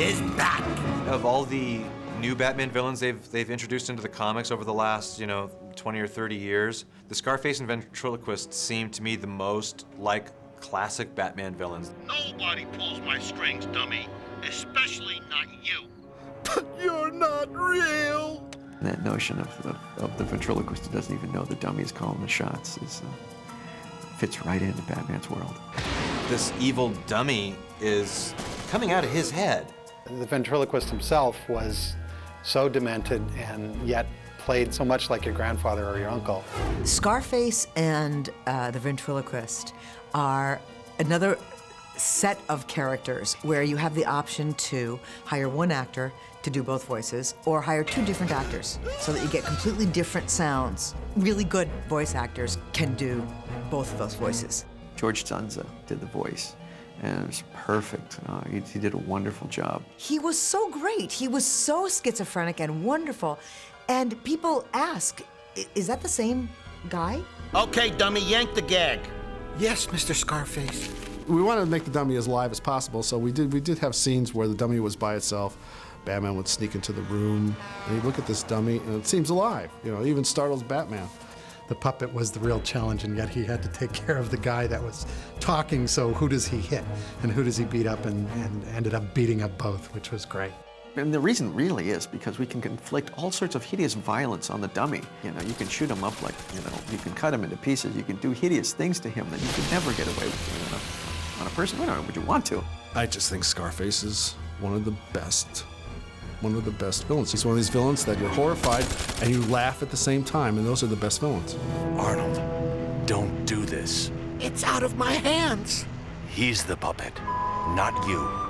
is back. Of all the new Batman villains they've introduced into the comics over the last, 20 or 30 years, the Scarface and Ventriloquist seem to me the most like classic Batman villains. Nobody pulls my strings, dummy. Especially not you. But you're not real. That notion of the ventriloquist who doesn't even know the dummy is calling the shots fits right into Batman's world. This evil dummy is coming out of his head. The ventriloquist himself was so demented and yet played so much like your grandfather or your uncle. Scarface and the ventriloquist are another set of characters where you have the option to hire one actor to do both voices or hire two different actors so that you get completely different sounds. Really good voice actors can do both of those voices. George Dzunza did the voice, and it was perfect. He did a wonderful job. He was so great. He was so schizophrenic and wonderful. And people ask, is that the same guy? Okay, dummy, yank the gag. Yes, Mr. Scarface. We wanted to make the dummy as live as possible, so we did have scenes where the dummy was by itself. Batman would sneak into the room, and he'd look at this dummy, and it seems alive. It even startles Batman. The puppet was the real challenge, and yet he had to take care of the guy that was talking, so who does he hit, and who does he beat up, and ended up beating up both, which was great. And the reason really is because we can inflict all sorts of hideous violence on the dummy. You can shoot him up like, you can cut him into pieces. You can do hideous things to him that you could never get away with on a person. Would you want to? I just think Scarface is one of the best villains. He's one of these villains that you're horrified and you laugh at the same time, and those are the best villains. Arnold, don't do this. It's out of my hands. He's the puppet, not you.